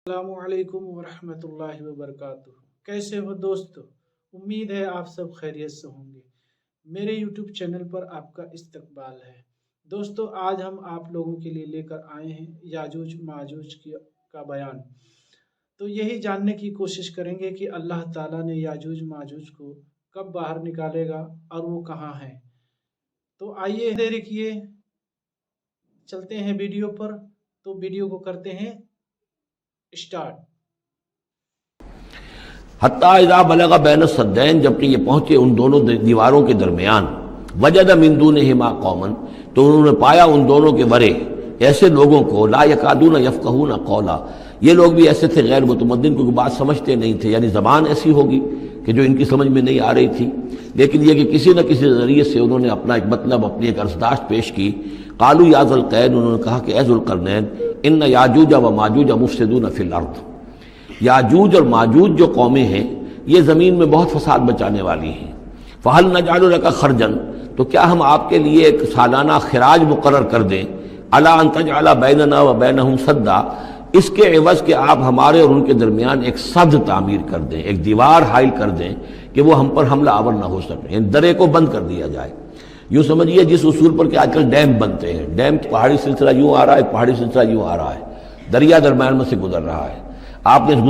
السلام علیکم ورحمۃ اللہ وبرکاتہ۔ کیسے ہو دوستو؟ امید ہے آپ سب خیریت سے ہوں گے۔ میرے یوٹیوب چینل پر آپ کا استقبال ہے۔ دوستو، آج ہم آپ لوگوں کے لیے لے کر آئے ہیں یاجوج ماجوج کا بیان۔ تو یہی جاننے کی کوشش کریں گے کہ اللہ تعالیٰ نے یاجوج ماجوج کو کب باہر نکالے گا اور وہ کہاں ہیں۔ تو آئیے دیر کیے چلتے ہیں ویڈیو پر۔ تو ویڈیو کو کرتے ہیں اسٹارٹ۔ حتیٰ اذا بلغ بین السدین، جبکہ یہ پہنچے ان دونوں دیواروں کے درمیان، وجد من دونہما قوما، تو انہوں نے پایا ان دونوں کے ورے ایسے لوگوں کو، لا یکادون یفقہون قولا، یہ لوگ بھی ایسے تھے غیر متمدن، کیونکہ بات سمجھتے نہیں تھے، یعنی زبان ایسی ہوگی کہ جو ان کی سمجھ میں نہیں آ رہی تھی، لیکن یہ کہ کسی نہ کسی ذریعے سے انہوں نے اپنا ایک مطلب، اپنی ایک عرضداشت پیش کی۔ قالوا یا ذا القرنین، انہوں نے کہا کہ اے ذو القرنین، ان یاجوج و ماجوج مفسدون فی الارض، یاجوج اور ماجوج جو قومیں ہیں یہ زمین میں بہت فساد مچانے والی ہیں۔ فہل نجعل لک خرجا، تو کیا ہم آپ کے لیے ایک سالانہ خراج مقرر کر دیں، الا ان تجعل بیننا و بینہم سدا، اس کے عوض کہ آپ ہمارے اور ان کے درمیان ایک سد تعمیر کر دیں، ایک دیوار حائل کر دیں کہ وہ ہم پر حملہ آور نہ ہو سکے، یعنی درے کو بند کر دیا جائے۔ یوں سمجھیے جس اصول پر کہ آج کل ڈیم بنتے ہیں، ڈیم پہاڑی سلسلہ یوں آ رہا ہے، پہاڑی سلسلہ یوں آ رہا ہے، دریا درمیان میں سے گزر رہا ہے، آپ نے اس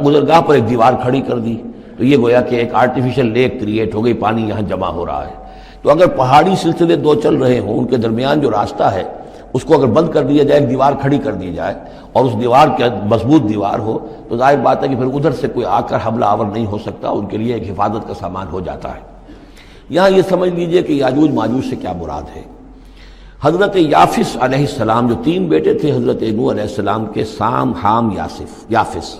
گزرگاہ پر ایک دیوار کھڑی کر دی، تو یہ گویا کہ ایک آرٹیفیشل لیک کریٹ ہو گئی، پانی یہاں جمع ہو رہا ہے۔ تو اگر پہاڑی سلسلے دو چل رہے ہوں، ان کے درمیان جو راستہ ہے اس کو اگر بند کر دیا جائے، ایک دیوار کھڑی کر دی جائے، اور اس دیوار کے مضبوط دیوار ہو، تو ظاہر بات ہے کہ پھر ادھر سے کوئی آ کر حملہ آور نہیں ہو سکتا، ان کے لیے ایک حفاظت کا سامان ہو جاتا ہے۔ یہاں یہ سمجھ لیجئے کہ یاجوج ماجوج سے کیا مراد ہے۔ حضرت یافس علیہ السلام، جو تین بیٹے تھے حضرت نوح علیہ السلام کے، سام، حام، یافس،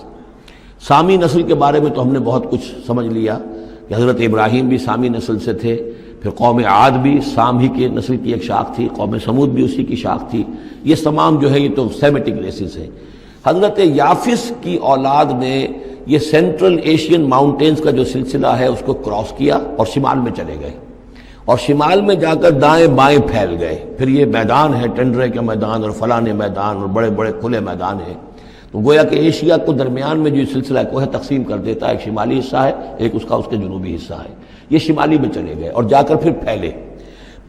سامی نسل کے بارے میں تو ہم نے بہت کچھ سمجھ لیا کہ حضرت ابراہیم بھی سامی نسل سے تھے، پھر قوم عاد بھی سام ہی کے نسل کی ایک شاخ تھی، قوم سمود بھی اسی کی شاخ تھی، یہ تمام جو ہے یہ تو سیمیٹک ریسز ہیں۔ حضرت یافس کی اولاد نے یہ سینٹرل ایشین ماؤنٹینز کا جو سلسلہ ہے اس کو کراس کیا اور شمال میں چلے گئے، اور شمال میں جا کر دائیں بائیں پھیل گئے۔ پھر یہ میدان ہے، ٹنڈرے کے میدان اور فلانے میدان اور بڑے بڑے کھلے میدان ہیں، تو گویا کہ ایشیا کو درمیان میں جو سلسلہ کوہ تقسیم کر دیتا ہے، ایک شمالی حصہ ہے، ایک اس کے جنوبی حصہ ہے، یہ شمالی میں چلے گئے اور جا کر پھر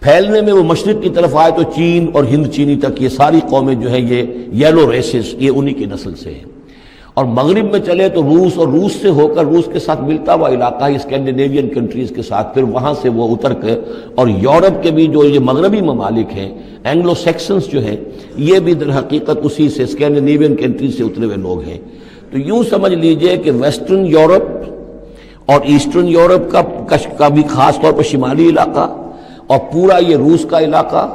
پھیلنے میں وہ مشرق کی طرف آئے تو چین اور ہند چینی تک یہ ساری قومیں جو ہیں یہ یلو ریسز، یہ انہی کی نسل سے ہیں۔ اور مغرب میں چلے تو روس، اور روس سے ہو کر روس کے ساتھ ملتا ہوا علاقہ ہے اسکینڈینیوین کنٹریز کے ساتھ، پھر وہاں سے وہ اتر کے، اور یورپ کے بھی جو یہ مغربی ممالک ہیں، اینگلو سیکسنز جو ہیں، یہ بھی در حقیقت اسی سے اسکینڈینیوین کنٹریز سے اترے ہوئے لوگ ہیں۔ تو یوں سمجھ لیجئے کہ ویسٹرن یورپ اور ایسٹرن یورپ کا بھی خاص طور پر شمالی علاقہ، اور پورا یہ روس کا علاقہ،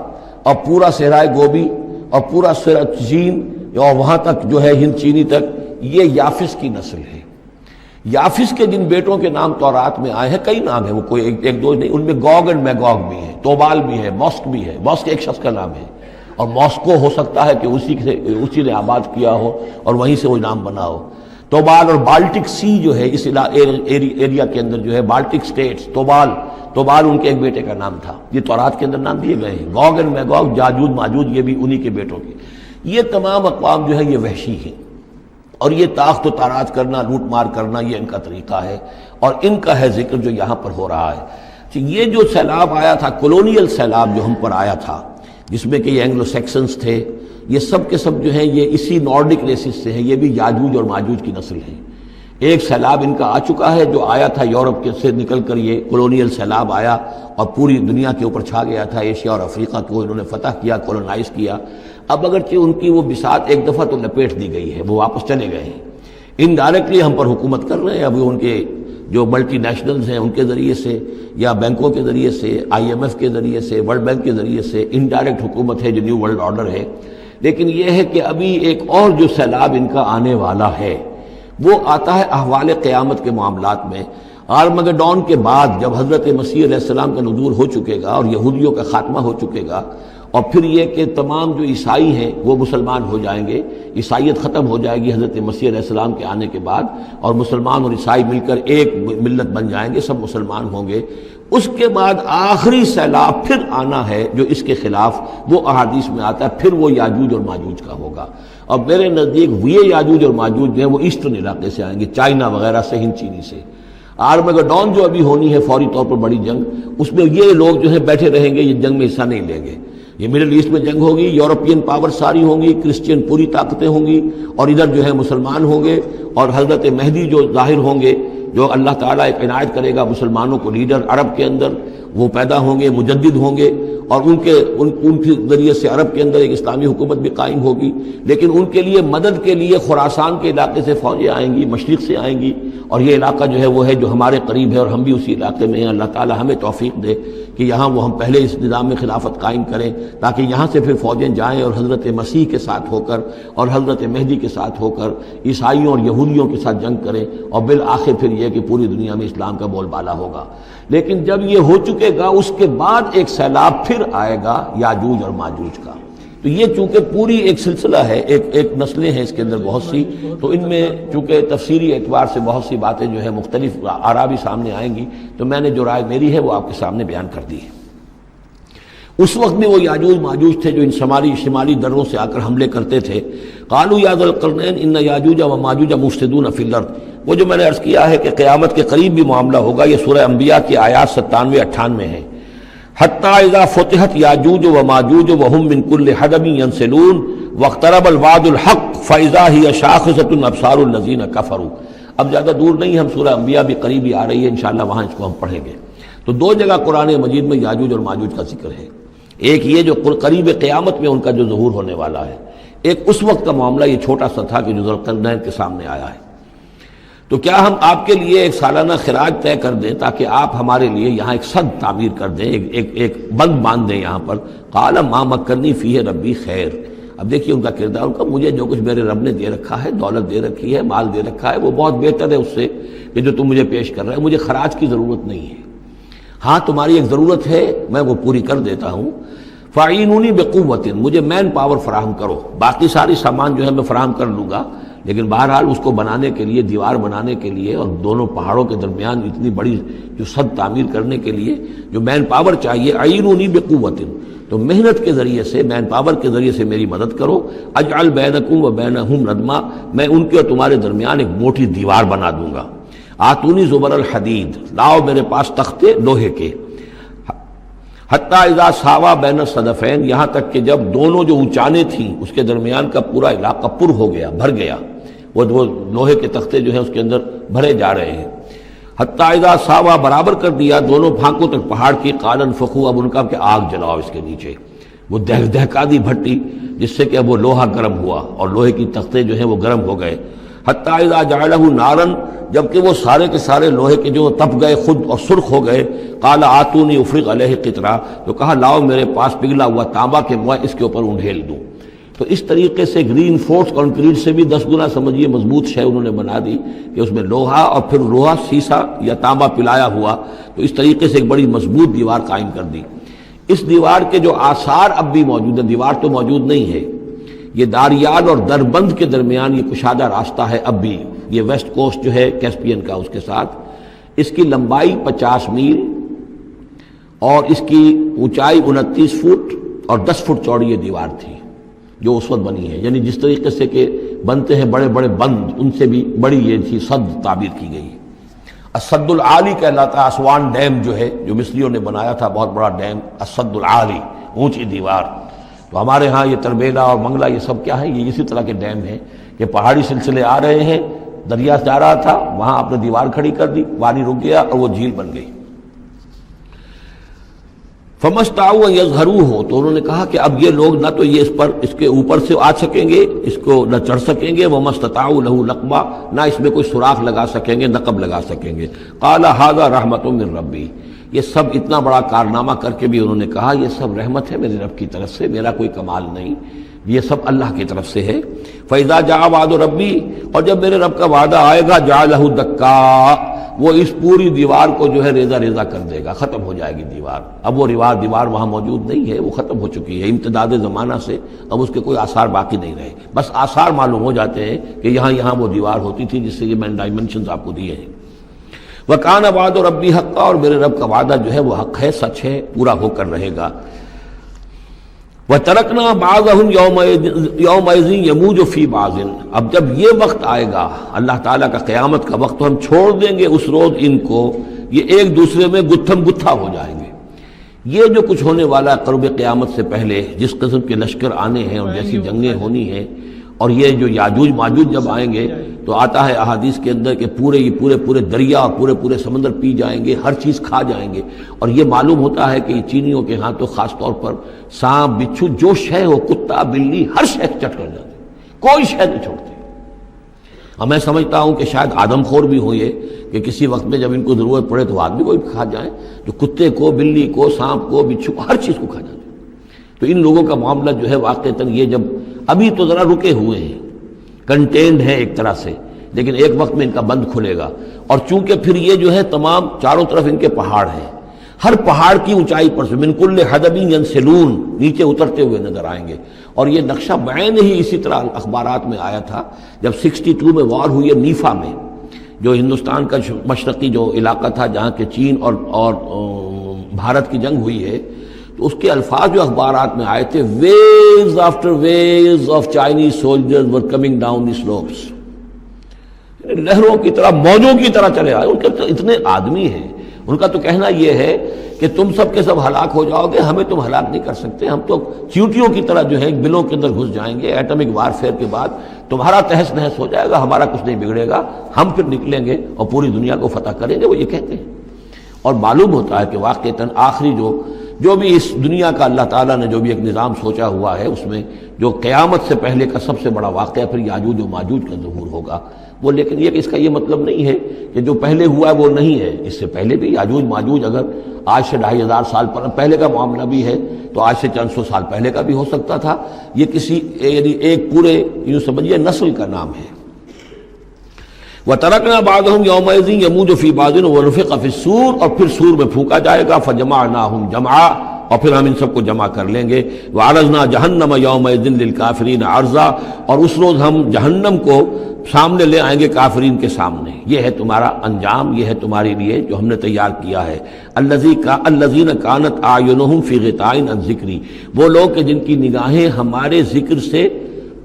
اور پورا صحرائے گوبی، اور پورا چین، اور وہاں تک جو ہے ہند چینی تک، یہ یافس کی نسل ہے۔ یافس کے جن بیٹوں کے نام تورات میں آئے ہیں، کئی نام ہیں، وہ کوئی ایک دو نہیں، ان میں گوگ اینڈ میگوگ بھی ہے، توبال بھی ہے، ماسک بھی ہے۔ ماسک ایک شخص کا نام ہے، اور ماسکو ہو سکتا ہے کہ اسی نے آباد کیا ہو اور وہیں سے وہ نام بنا ہو۔ توبال اور بالٹک سی جو ہے اس ایریا کے اندر جو ہے، بالٹک سٹیٹس، توبال ان کے ایک بیٹے کا نام تھا، یہ تورات کے اندر نام دیے گئے ہیں۔ گوگ اینڈ میگوگ، یاجوج ماجوج، یہ بھی انہی کے بیٹوں کے۔ یہ تمام اقوام جو ہے یہ وحشی ہیں، اور یہ تاخت و تاراج کرنا، لوٹ مار کرنا، یہ ان کا طریقہ ہے، اور ان کا ہے ذکر جو یہاں پر ہو رہا ہے۔ یہ جو سیلاب آیا تھا، کولونیل سیلاب جو ہم پر آیا تھا، جس میں کہ یہ اینگلو سیکسنز تھے، یہ سب کے سب جو ہیں یہ اسی نارڈک ریسز سے ہیں، یہ بھی یاجوج اور ماجوج کی نسل ہیں۔ ایک سیلاب ان کا آ چکا ہے جو آیا تھا یورپ کے سے نکل کر، یہ کولونیل سیلاب آیا اور پوری دنیا کے اوپر چھا گیا تھا، ایشیا اور افریقہ کو انہوں نے فتح کیا، کولونائز کیا۔ اب اگرچہ ان کی وہ بساط ایک دفعہ تو لپیٹ دی گئی ہے، وہ واپس چلے گئے ہیں، انڈائریکٹلی ہم پر حکومت کر رہے ہیں۔ ابھی ان کے جو ملٹی نیشنلز ہیں ان کے ذریعے سے، یا بینکوں کے ذریعے سے، IMF کے ذریعے سے، ورلڈ بینک کے ذریعے سے انڈائریکٹ حکومت ہے جو نیو ورلڈ آرڈر ہے۔ لیکن یہ ہے کہ ابھی ایک اور جو سیلاب ان کا آنے والا ہے وہ آتا ہے احوال قیامت کے معاملات میں۔ آرمگڈون کے بعد جب حضرت مسیح علیہ السلام کا نزول ہو چکے گا اور یہودیوں کا خاتمہ ہو چکے گا، اور پھر یہ کہ تمام جو عیسائی ہیں وہ مسلمان ہو جائیں گے، عیسائیت ختم ہو جائے گی حضرت مسیح علیہ السلام کے آنے کے بعد، اور مسلمان اور عیسائی مل کر ایک ملت بن جائیں گے، سب مسلمان ہوں گے۔ اس کے بعد آخری سیلاب پھر آنا ہے جو اس کے خلاف، وہ احادیث میں آتا ہے، پھر وہ یاجوج اور ماجوج کا ہوگا۔ اور میرے نزدیک یہ یاجوج اور ماجوج جو ہیں وہ ایسٹرن علاقے سے آئیں گے، چائنا وغیرہ سے، ہند چینی سے۔ آرمگڈون جو ابھی ہونی ہے فوری طور پر بڑی جنگ، اس میں یہ لوگ جو ہے بیٹھے رہیں گے، یہ جنگ میں حصہ نہیں لیں گے۔ یہ مڈل ایسٹ میں جنگ ہوگی، یورپین پاور ساری ہوں گی، کرسچین پوری طاقتیں ہوں گی، اور ادھر جو ہے مسلمان ہوں گے، اور حضرت مہدی جو ظاہر ہوں گے، جو اللہ تعالیٰ ایک عنایت کرے گا مسلمانوں کو لیڈر عرب کے اندر، وہ پیدا ہوں گے، مجدد ہوں گے، اور ان کے ذریعے سے عرب کے اندر ایک اسلامی حکومت بھی قائم ہوگی۔ لیکن ان کے لیے مدد کے لیے خراسان کے علاقے سے فوجیں آئیں گی، مشرق سے آئیں گی، اور یہ علاقہ جو ہے وہ ہے جو ہمارے قریب ہے، اور ہم بھی اسی علاقے میں ہیں۔ اللہ تعالیٰ ہمیں توفیق دے کہ یہاں وہ ہم پہلے اس نظام میں خلافت قائم کریں، تاکہ یہاں سے پھر فوجیں جائیں اور حضرت مسیح کے ساتھ ہو کر اور حضرت مہدی کے ساتھ ہو کر عیسائیوں اور یہودیوں کے ساتھ جنگ کریں، اور بالآخر پھر یہ کہ پوری دنیا میں اسلام کا بول بالا ہوگا۔ لیکن جب یہ ہو چکے گا، اس کے بعد ایک سیلاب پھر آئے گا یاجوج اور ماجوج کا۔ تو یہ چونکہ پوری ایک سلسلہ ہے، ایک نسلیں ہیں اس کے اندر بہت سی، تو ان میں چونکہ تفسیری اعتبار سے بہت سی باتیں جو ہے مختلف آراء بھی سامنے آئیں گی، تو میں نے جو رائے میری ہے وہ آپ کے سامنے بیان کر دی ہے۔ اس وقت میں وہ یاجوج ماجوج تھے جو ان شمالی دروں سے آ کر حملے کرتے تھے۔ قالوا یا ذا القرنین ان یاجوج و ماجوج مفسدون فی الارض، وہ جو میں نے عرض کیا ہے کہ قیامت کے قریب بھی معاملہ ہوگا، یہ سورہ انبیاء کی آیات 97-98 ہیں۔ حتی اذا فتحت یاجوج و ماجوج وهم من کل حدب ینسلون واقترب الوعد الحق فاذا هی شاخصۃ ابصار الذین کفروا۔ اب زیادہ دور نہیں، ہم سورہ انبیاء بھی قریب ہی آ رہی ہے، انشاءاللہ وہاں اس کو ہم پڑھیں گے۔ تو دو جگہ قرآن مجید میں یاجوج اور ماجوج کا ذکر ہے، ایک یہ جو قریب قیامت میں ان کا جو ظہور ہونے والا ہے، ایک اس وقت کا معاملہ یہ چھوٹا سا تھا کہ جو ذوالقرنین کے سامنے آیا ہے۔ تو کیا ہم آپ کے لیے ایک سالانہ خراج طے کر دیں تاکہ آپ ہمارے لیے یہاں ایک سد تعمیر کر دیں، ایک بند باندھ دیں یہاں پر؟ قال ما مکنی فیہ ربی خیر۔ اب دیکھیے ان کا کردار، ان کا مجھے جو کچھ میرے رب نے دے رکھا ہے، دولت دے رکھی ہے، مال دے رکھا ہے، وہ بہت بہتر ہے اس سے کہ جو تم مجھے پیش کر رہے ہیں۔ مجھے خراج کی ضرورت نہیں ہے، ہاں تمہاری ایک ضرورت ہے، میں وہ پوری کر دیتا ہوں۔ فاعینونی بقوت، مجھے مین پاور فراہم کرو، باقی ساری سامان جو ہے میں فراہم کر لوں گا، لیکن بہرحال اس کو بنانے کے لیے، دیوار بنانے کے لیے اور دونوں پہاڑوں کے درمیان اتنی بڑی جو سد تعمیر کرنے کے لیے جو مین پاور چاہیے، اعینونی بقوت، تو محنت کے ذریعے سے، مین پاور کے ذریعے سے میری مدد کرو۔ اجعل بینکم و بینہم ردما، میں ان کے اور تمہارے درمیان ایک موٹی دیوار بنا دوں گا۔ آتونی زبر الحدید، لاؤ میرے پاس تختے لوہے کے۔ حتی اذا ساوا بین الصدفین، یہاں تک کہ جب دونوں جو اونچانے تھیں اس کے درمیان کا پورا علاقہ پر ہو گیا، بھر گیا، وہ لوہے کے تختے جو ہیں اس کے اندر بھرے جا رہے ہیں۔ حتی اذا ساوا، برابر کر دیا دونوں پھانکوں تک پہاڑ کی، قال انفخوا، اب ان کا کہ آگ جلاؤ اس کے نیچے، وہ دہکا دی بھٹی جس سے کہ اب وہ لوہا گرم ہوا اور لوہے کی تختے جو ہیں وہ گرم ہو گئے۔ حتی اذا جعلہ نارا، جبکہ وہ سارے کے سارے لوہے کے جو تپ گئے خود اور سرخ ہو گئے۔ قال آتونی افرغ علیہ قطرہ، تو کہا لاؤ میرے پاس پگھلا ہوا تانبا کہ میں اس کے اوپر انڈھیل دوں۔ تو اس طریقے سے گرین فورس کنکریٹ سے بھی 10 گنا سمجھیے مضبوط شے انہوں نے بنا دی کہ اس میں لوہا اور پھر لوہا سیسا یا تانبا پلایا ہوا، تو اس طریقے سے ایک بڑی مضبوط دیوار قائم کر دی۔ اس دیوار کے جو آثار اب بھی موجود ہیں، دیوار تو موجود نہیں ہے، یہ داریال اور دربند کے درمیان یہ کشادہ راستہ ہے اب بھی، یہ ویسٹ کوسٹ جو ہے کیسپین کا، اس کے ساتھ اس کی لمبائی 50 میل اور اس کی اونچائی 29 فٹ اور 10 فٹ چوڑی یہ دیوار تھی جو اس وقت بنی ہے۔ یعنی جس طریقے سے کہ بنتے ہیں بڑے بڑے بند، ان سے بھی بڑی یہ تھی سد تعبیر کی گئی۔ السد العالی کہلاتا ہے، اسوان ڈیم جو ہے جو مصریوں نے بنایا تھا، بہت بڑا ڈیم، السد العالی، اونچی دیوار۔ تو ہمارے ہاں یہ تربیلا اور منگلا یہ سب کیا ہے، یہ اسی طرح کے ڈیم ہیں کہ پہاڑی سلسلے آ رہے ہیں، دریا جا رہا تھا، وہاں آپ نے دیوار کھڑی کر دی، پانی رک گیا اور وہ جھیل بن گئی۔ فمستطاعوا ان یظہروہ، تو انہوں نے کہا کہ اب یہ لوگ نہ تو یہ اس کے اوپر سے آ سکیں گے، اس کو نہ چڑھ سکیں گے، ومستطاعوا لہ نقبا، نہ اس میں کوئی سوراخ لگا سکیں گے، نقب لگا سکیں گے۔ قال ھذا رحمۃ من ربی، یہ سب اتنا بڑا کارنامہ کر کے بھی انہوں نے کہا یہ سب رحمت ہے میرے رب کی طرف سے، میرا کوئی کمال نہیں، یہ سب اللہ کی طرف سے ہے۔ فَإِذَا جَاءَ وَعْدُ رَبِّي، اور جب میرے رب کا وعدہ آئے گا، جَعَلَهُ دَكَّا، وہ اس پوری دیوار کو جو ہے ریزہ ریزہ کر دے گا، ختم ہو جائے گی دیوار۔ اب وہ دیوار وہاں موجود نہیں ہے، وہ ختم ہو چکی ہے امتداد زمانہ سے، اب اس کے کوئی آثار باقی نہیں رہے، بس آثار معلوم ہو جاتے ہیں کہ یہاں وہ دیوار ہوتی تھی جس سے یہ میں نے ڈائمنشنز آپ کو دیے ہیں۔ وَكَانَ وَعْدُ رَبِّي حَقًّا، اور میرے رب کا وعدہ جو ہے وہ حق ہے، سچ ہے، پورا ہو کر رہے گا۔ وَتَرَكْنَا بَعْضَهُمْ يَوْمَئِذٍ يَمُوجُ فِي بَعْضٍ، اب جب یہ وقت آئے گا اللہ تعالیٰ کا قیامت کا وقت، تو ہم چھوڑ دیں گے اس روز ان کو، یہ ایک دوسرے میں گتھم گتھا ہو جائیں گے۔ یہ جو کچھ ہونے والا ہے قرب قیامت سے پہلے، جس قسم کے لشکر آنے ہیں اور جیسی جنگیں ہونی ہیں، اور یہ جو یاجوج ماجوج جب آئیں گے تو آتا ہے احادیث کے اندر کہ پورے دریا اور پورے سمندر پی جائیں گے، ہر چیز کھا جائیں گے۔ اور یہ معلوم ہوتا ہے کہ چینیوں کے ہاں تو خاص طور پر سانپ بچھو جو شے ہو، کتا بلی، ہر شے چٹ کر جاتے ہیں، کوئی شے نہیں چھوڑتے۔ اور میں سمجھتا ہوں کہ شاید آدم خور بھی ہو یہ کہ کسی وقت میں جب ان کو ضرورت پڑے تو آدمی کو بھی کھا جائیں، جو کتے کو، بلی کو، سانپ کو، بچھو کو، ہر چیز کو کھا جاتے ہیں۔ تو ان لوگوں کا معاملہ جو ہے واقعتاً یہ جب ابھی تو ذرا رکے ہوئے ہیں، کنٹینڈ ہیں ایک طرح سے، لیکن ایک وقت میں ان کا بند کھلے گا۔ اور چونکہ پھر یہ جو ہے تمام چاروں طرف ان کے پہاڑ ہیں، ہر پہاڑ کی اونچائی پر سے من کل حدب ینسلون، نیچے اترتے ہوئے نظر آئیں گے۔ اور یہ نقشہ بعین ہی اسی طرح اخبارات میں آیا تھا جب 62 میں وار ہوئی ہے نیفا میں، جو ہندوستان کا مشرقی جو علاقہ تھا جہاں کے چین اور بھارت کی جنگ ہوئی ہے، تو اس کے الفاظ جو اخبارات میں آئے تھے، waves after waves of Chinese soldiers were coming down the slopes, لہروں کی طرح، موجوں کی طرح چلے آئے۔ ان کے تو اتنے آدمی ہیں، ان کا تو کہنا یہ ہے کہ تم سب کے سب ہلاک ہو جاؤ گے، ہمیں تم ہلاک نہیں کر سکتے، ہم تو چیونٹیوں کی طرح جو ہے بلوں کے اندر گھس جائیں گے، ایٹمک وارفیئر کے بعد تمہارا تہس نہس ہو جائے گا، ہمارا کچھ نہیں بگڑے گا، ہم پھر نکلیں گے اور پوری دنیا کو فتح کریں گے، وہ یہ کہتے ہیں۔ اور معلوم ہوتا ہے کہ واقعتاً آخری جو بھی اس دنیا کا اللہ تعالیٰ نے جو بھی ایک نظام سوچا ہوا ہے، اس میں جو قیامت سے پہلے کا سب سے بڑا واقعہ پھر یاجوج و ماجوج کا ظہور ہوگا وہ، لیکن یہ اس کا یہ مطلب نہیں ہے کہ جو پہلے ہوا ہے وہ نہیں ہے، اس سے پہلے بھی یاجوج ماجوج اگر آج سے 2500 سال پہلے کا معاملہ بھی ہے تو آج سے چند سو سال پہلے کا بھی ہو سکتا تھا۔ یہ کسی یعنی ایک پورے یوں سمجھیے نسل کا نام ہے۔ وَتَرَكْنَا بَعْضَهُمْ يَوْمَئِذٍ يَمُوجُ فِي بَعْضٍ وَنُفِخَ فِي الصُّورِ، اور پھر سور میں پھونکا جائے گا، فَجَمَعْنَاهُمْ جَمْعًا، اور پھر ہم ان سب کو جمع کر لیں گے۔ وَعَرَضْنَا جَهَنَّمَ يَوْمَئِذٍ لِلْكَافِرِينَ عَرْضًا، اور اس روز ہم جہنم کو سامنے لے آئیں گے کافرین کے سامنے۔ یہ ہے تمہارا انجام، یہ ہے تمہارے لیے جو ہم نے تیار کیا ہے۔ الَّذِينَ كَانَتْ أَعْيُنُهُمْ فِي غِطَاءٍ عَنْ ذِكْرِي، وہ لوگ کہ جن کی نگاہیں ہمارے ذکر سے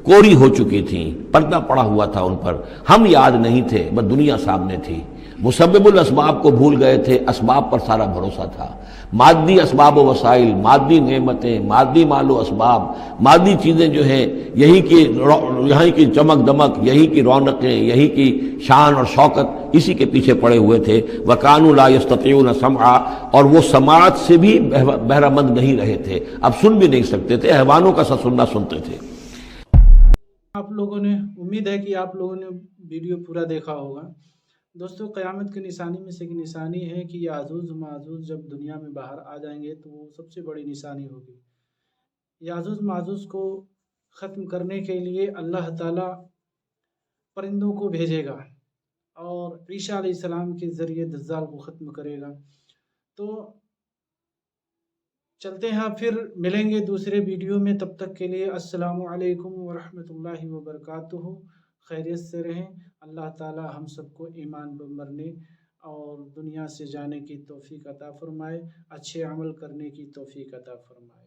کوری ہو چکی تھیں، پردہ پڑا ہوا تھا ان پر، ہم یاد نہیں تھے، بس دنیا سامنے تھی، مسبب الاسباب کو بھول گئے تھے، اسباب پر سارا بھروسہ تھا، مادی اسباب و وسائل، مادی نعمتیں، مادی مال و اسباب، مادی چیزیں جو ہیں، یہیں کی چمک دمک، یہی کی رونقیں، یہی کی شان اور شوکت، اسی کے پیچھے پڑے ہوئے تھے۔ وَكَانُوا لَا يَسْتَطِيعُونَ سَمْعًا، اور وہ سماعت سے بھی بہرہ مند نہیں رہے تھے، اب سن بھی نہیں سکتے تھے، حیوانوں کا سا سننا سنتے تھے۔ آپ لوگوں نے، امید ہے کہ آپ لوگوں نے ویڈیو پورا دیکھا ہوگا۔ دوستو، قیامت کی نشانی میں سے ایک نشانی ہے کہ یاجوج ماجوج جب دنیا میں باہر آ جائیں گے تو وہ سب سے بڑی نشانی ہوگی۔ یاجوج ماجوج کو ختم کرنے کے لیے اللہ تعالیٰ پرندوں کو بھیجے گا اور عیسیٰ علیہ السلام کے ذریعے دجال کو ختم کرے گا۔ تو چلتے ہیں، پھر ملیں گے دوسرے ویڈیو میں، تب تک کے لیے السلام علیکم ورحمۃ اللہ وبرکاتہ۔ خیریت سے رہیں، اللہ تعالی ہم سب کو ایمان پر مرنے اور دنیا سے جانے کی توفیق عطا فرمائے، اچھے عمل کرنے کی توفیق عطا فرمائے۔